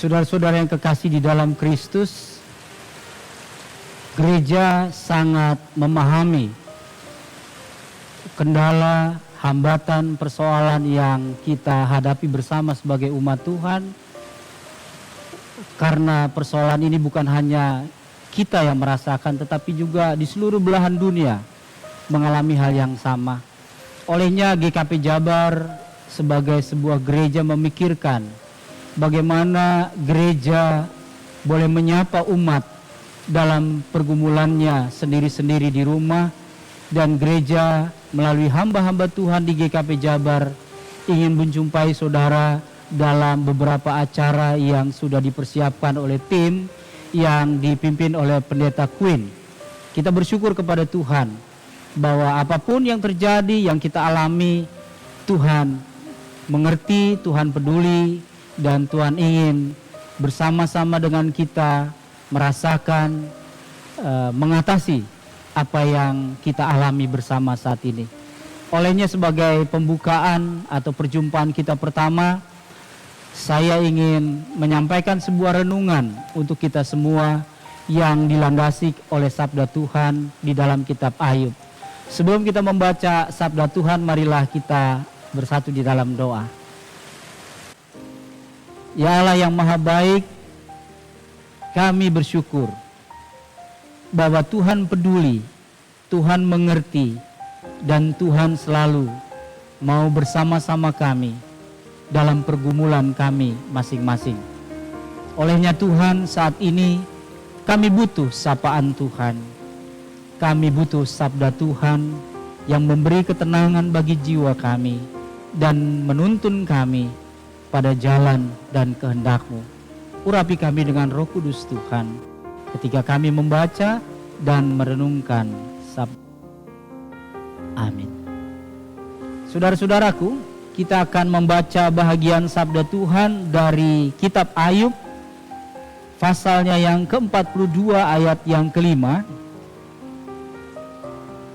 Saudara-saudara yang kekasih di dalam Kristus, gereja sangat memahami kendala, hambatan, persoalan yang kita hadapi bersama sebagai umat Tuhan. Karena persoalan ini bukan hanya kita yang merasakan, tetapi juga di seluruh belahan dunia mengalami hal yang sama. Olehnya GKP Jabar sebagai sebuah gereja memikirkan bagaimana gereja boleh menyapa umat dalam pergumulannya sendiri-sendiri di rumah, dan gereja melalui hamba-hamba Tuhan di GKP Jabar ingin menjumpai saudara dalam beberapa acara yang sudah dipersiapkan oleh tim yang dipimpin oleh Pendeta Queen. Kita bersyukur kepada Tuhan bahwa apapun yang terjadi, yang kita alami, Tuhan mengerti, Tuhan peduli, dan Tuhan ingin bersama-sama dengan kita merasakan, mengatasi apa yang kita alami bersama saat ini. Olehnya sebagai pembukaan atau perjumpaan kita pertama, saya ingin menyampaikan sebuah renungan untuk kita semua yang dilandasi oleh sabda Tuhan di dalam kitab Ayub. Sebelum kita membaca sabda Tuhan, marilah kita bersatu di dalam doa. Ya Allah yang maha baik, kami bersyukur bahwa Tuhan peduli, Tuhan mengerti, dan Tuhan selalu mau bersama-sama kami dalam pergumulan kami masing-masing. Olehnya Tuhan, saat ini kami butuh sapaan Tuhan. Kami butuh sabda Tuhan yang memberi ketenangan bagi jiwa kami dan menuntun kami pada jalan dan kehendak-Mu. Urapi kami dengan Roh Kudus Tuhan ketika kami membaca dan merenungkan sabda. Amin. Saudara-saudaraku, kita akan membaca bahagian sabda Tuhan dari kitab Ayub, pasalnya yang ke-42 ayat yang ke-5,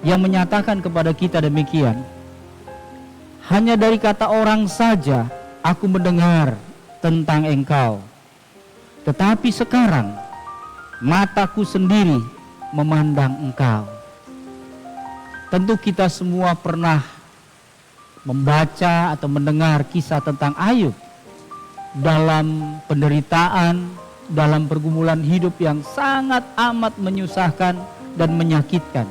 yang menyatakan kepada kita demikian: hanya dari kata orang saja aku mendengar tentang engkau, tetapi sekarang mataku sendiri memandang engkau. Tentu kita semua pernah membaca atau mendengar kisah tentang Ayub dalam penderitaan, dalam pergumulan hidup yang sangat amat menyusahkan dan menyakitkan.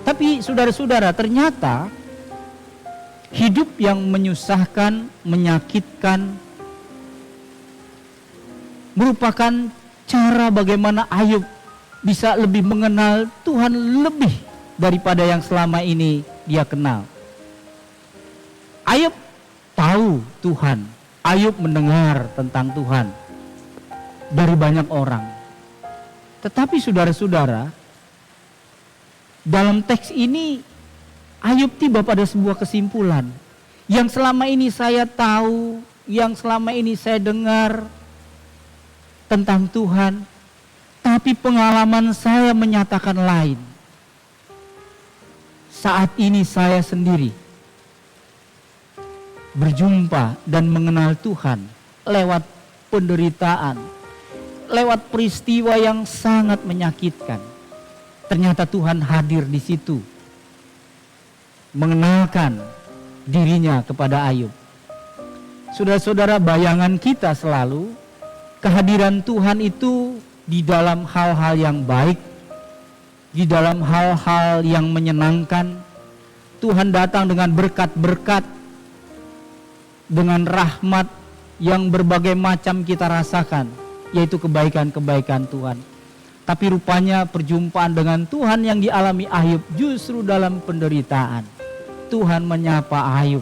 Tapi saudara-saudara, ternyata hidup yang menyusahkan, menyakitkan merupakan cara bagaimana Ayub bisa lebih mengenal Tuhan lebih daripada yang selama ini dia kenal. Ayub tahu Tuhan, Ayub mendengar tentang Tuhan dari banyak orang. Tetapi saudara-saudara, dalam teks ini Ayub tiba pada sebuah kesimpulan. Yang selama ini saya tahu, yang selama ini saya dengar tentang Tuhan, tapi pengalaman saya menyatakan lain. Saat ini saya sendiri berjumpa dan mengenal Tuhan lewat penderitaan, lewat peristiwa yang sangat menyakitkan. Ternyata Tuhan hadir di situ, mengenalkan dirinya kepada Ayub. Saudara-saudara, bayangan kita selalu kehadiran Tuhan itu di dalam hal-hal yang baik, di dalam hal-hal yang menyenangkan. Tuhan datang dengan berkat-berkat, dengan rahmat yang berbagai macam kita rasakan, yaitu kebaikan-kebaikan Tuhan. Tapi rupanya perjumpaan dengan Tuhan yang dialami Ayub justru dalam penderitaan. Tuhan menyapa Ayub.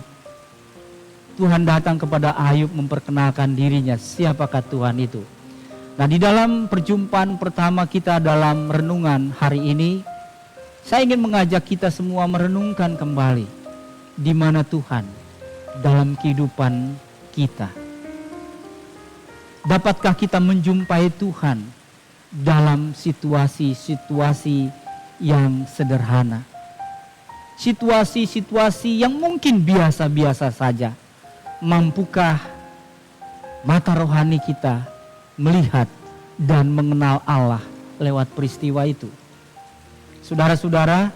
Tuhan datang kepada Ayub memperkenalkan dirinya, siapakah Tuhan itu. Nah, di dalam perjumpaan pertama kita dalam renungan hari ini, saya ingin mengajak kita semua merenungkan kembali di mana Tuhan dalam kehidupan kita. Dapatkah kita menjumpai Tuhan dalam situasi-situasi yang sederhana, situasi-situasi yang mungkin biasa-biasa saja? Mampukah mata rohani kita melihat dan mengenal Allah lewat peristiwa itu. Saudara-saudara,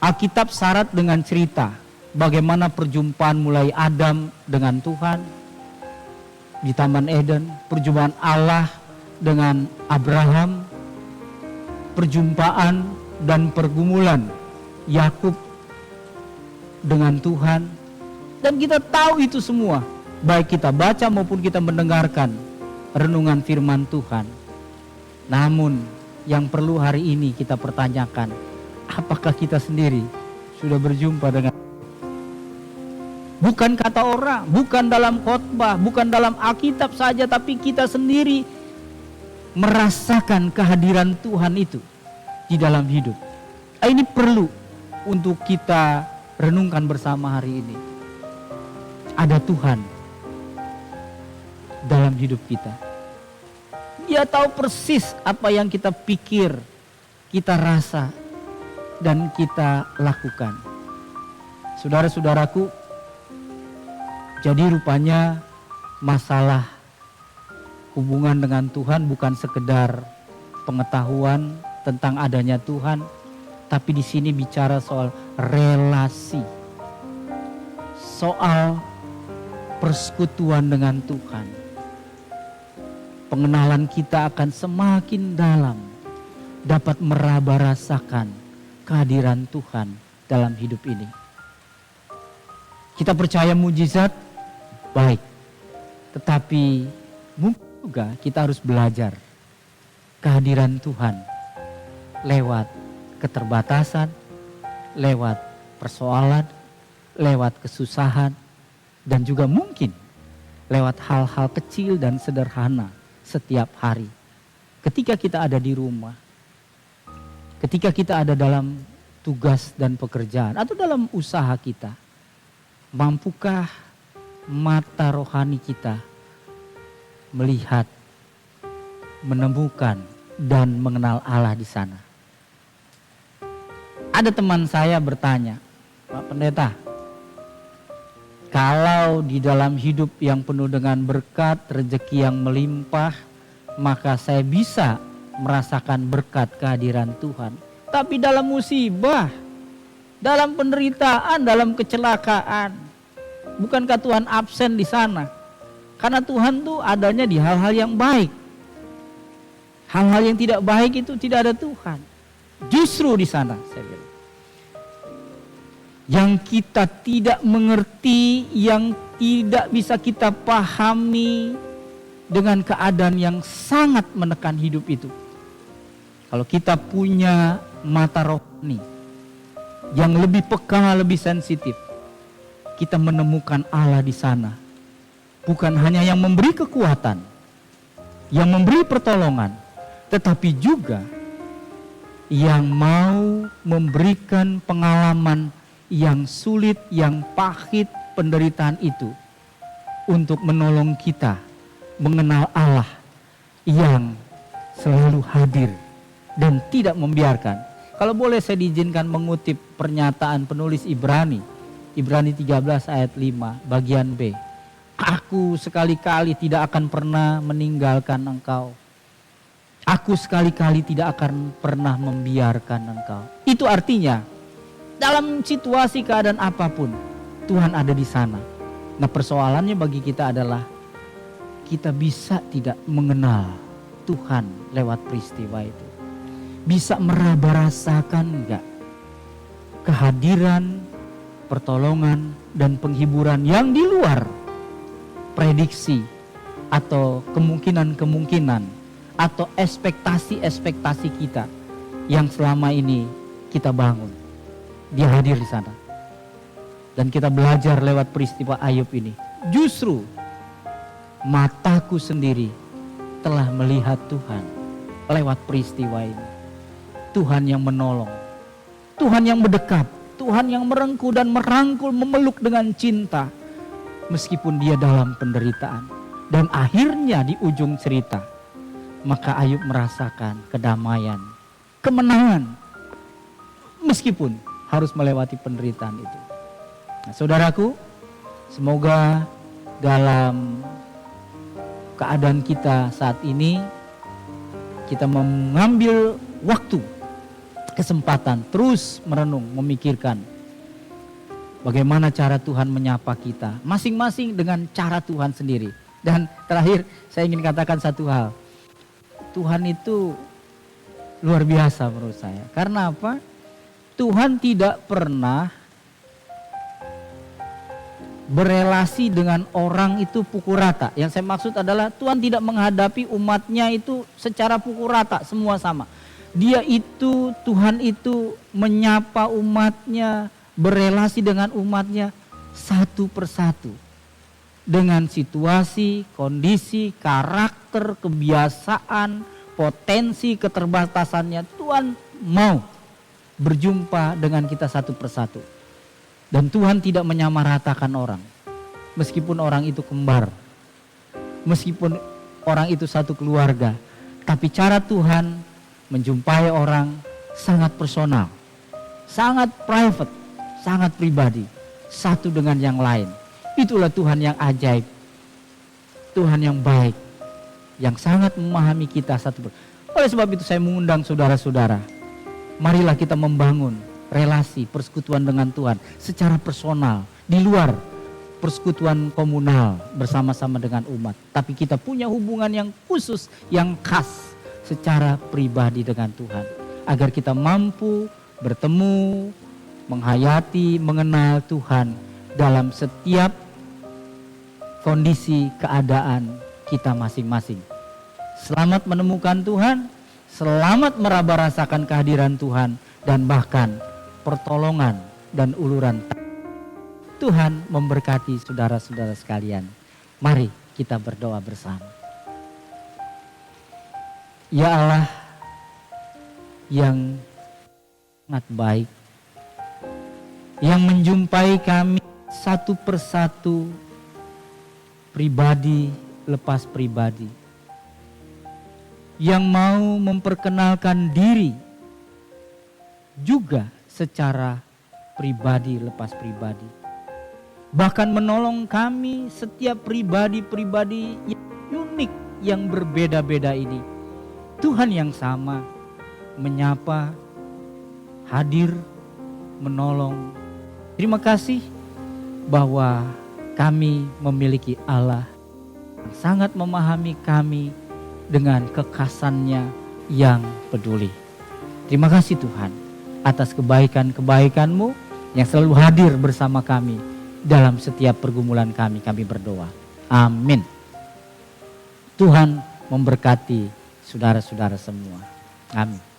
Alkitab syarat dengan cerita bagaimana perjumpaan mulai Adam dengan Tuhan di Taman Eden, perjumpaan Allah dengan Abraham, perjumpaan dan pergumulan Yakub dengan Tuhan. Dan kita tahu itu semua, baik kita baca maupun kita mendengarkan renungan firman Tuhan. Namun yang perlu hari ini kita pertanyakan, apakah kita sendiri sudah berjumpa dengan, bukan kata orang, bukan dalam khotbah, bukan dalam Alkitab saja, tapi kita sendiri merasakan kehadiran Tuhan itu di dalam hidup. Ini perlu untuk kita renungkan bersama hari ini. Ada Tuhan dalam hidup kita. Dia tahu persis apa yang kita pikir, kita rasa, dan kita lakukan. Saudara-saudaraku, jadi rupanya masalah hubungan dengan Tuhan bukan sekedar pengetahuan tentang adanya Tuhan, tapi di sini bicara soal relasi, soal persekutuan dengan Tuhan. Pengenalan kita akan semakin dalam, dapat meraba rasakan kehadiran Tuhan dalam hidup ini. Kita percaya mujizat, baik. Tetapi mungkin juga kita harus belajar kehadiran Tuhan lewat keterbatasan, lewat persoalan, lewat kesusahan, dan juga mungkin lewat hal-hal kecil dan sederhana setiap hari. Ketika kita ada di rumah, ketika kita ada dalam tugas dan pekerjaan, atau dalam usaha kita, mampukah mata rohani kita melihat, menemukan, dan mengenal Allah di sana? Ada teman saya bertanya, Pak Pendeta, kalau di dalam hidup yang penuh dengan berkat, rezeki yang melimpah, maka saya bisa merasakan berkat kehadiran Tuhan. Tapi dalam musibah, dalam penderitaan, dalam kecelakaan, bukankah Tuhan absen di sana? Karena Tuhan tuh adanya di hal-hal yang baik. Hal-hal yang tidak baik itu tidak ada Tuhan. Justru di sana, saya bilang, yang kita tidak mengerti, yang tidak bisa kita pahami dengan keadaan yang sangat menekan hidup itu. Kalau kita punya mata rohani yang lebih peka, lebih sensitif, kita menemukan Allah di sana. Bukan hanya yang memberi kekuatan, yang memberi pertolongan, tetapi juga yang mau memberikan pengalaman yang sulit, yang pahit penderitaan itu, untuk menolong kita mengenal Allah yang selalu hadir dan tidak membiarkan. Kalau boleh saya diizinkan mengutip pernyataan penulis Ibrani 13 ayat 5 bagian B. Aku sekali-kali tidak akan pernah meninggalkan engkau. Aku sekali-kali tidak akan pernah membiarkan engkau. Itu artinya dalam situasi keadaan apapun, Tuhan ada di sana. Nah, persoalannya bagi kita adalah kita bisa tidak mengenal Tuhan lewat peristiwa itu. Bisa meraba rasakan enggak kehadiran, pertolongan, dan penghiburan yang di luar prediksi atau kemungkinan-kemungkinan atau ekspektasi-ekspektasi kita yang selama ini kita bangun. Dia hadir di sana. Dan kita belajar lewat peristiwa Ayub ini. Justru mataku sendiri telah melihat Tuhan lewat peristiwa ini. Tuhan yang menolong, Tuhan yang mendekat, Tuhan yang merengkuh dan merangkul, memeluk dengan cinta meskipun dia dalam penderitaan. Dan akhirnya di ujung cerita, maka Ayub merasakan kedamaian, kemenangan meskipun harus melewati penderitaan itu. Nah, saudaraku, semoga dalam keadaan kita saat ini, kita mengambil waktu, kesempatan terus merenung, memikirkan bagaimana cara Tuhan menyapa kita, masing-masing dengan cara Tuhan sendiri. Dan terakhir saya ingin katakan satu hal, Tuhan itu luar biasa menurut saya. Karena apa? Tuhan tidak pernah berelasi dengan orang itu pukul rata. Yang saya maksud adalah Tuhan tidak menghadapi umatnya itu secara pukul rata, semua sama. Tuhan itu menyapa umatnya, berelasi dengan umatnya satu persatu. Dengan situasi, kondisi, karakter, kebiasaan, potensi, keterbatasannya, Tuhan mau berjumpa dengan kita satu persatu. Dan Tuhan tidak menyamaratakan orang. Meskipun orang itu kembar. Meskipun orang itu satu keluarga. Tapi cara Tuhan menjumpai orang sangat personal. Sangat private. Sangat pribadi. Satu dengan yang lain. Itulah Tuhan yang ajaib. Tuhan yang baik. Yang sangat memahami kita satu persatu. Oleh sebab itu saya mengundang saudara-saudara. Marilah kita membangun relasi persekutuan dengan Tuhan secara personal, di luar persekutuan komunal bersama-sama dengan umat. Tapi kita punya hubungan yang khusus, yang khas secara pribadi dengan Tuhan. Agar kita mampu bertemu, menghayati, mengenal Tuhan dalam setiap kondisi keadaan kita masing-masing. Selamat menemukan Tuhan, selamat meraba rasakan kehadiran Tuhan, dan bahkan pertolongan dan uluran. Tuhan memberkati saudara-saudara sekalian. Mari kita berdoa bersama. Ya Allah yang sangat baik, yang menjumpai kami satu persatu, pribadi lepas pribadi, yang mau memperkenalkan diri juga secara pribadi lepas pribadi. Bahkan menolong kami setiap pribadi-pribadi yang unik, yang berbeda-beda ini. Tuhan yang sama menyapa, hadir, menolong. Terima kasih bahwa kami memiliki Allah yang sangat memahami kami dengan kekhasannya yang peduli. Terima kasih Tuhan atas kebaikan-kebaikan-Mu yang selalu hadir bersama kami dalam setiap pergumulan kami berdoa. Amin. Tuhan memberkati saudara-saudara semua. Amin.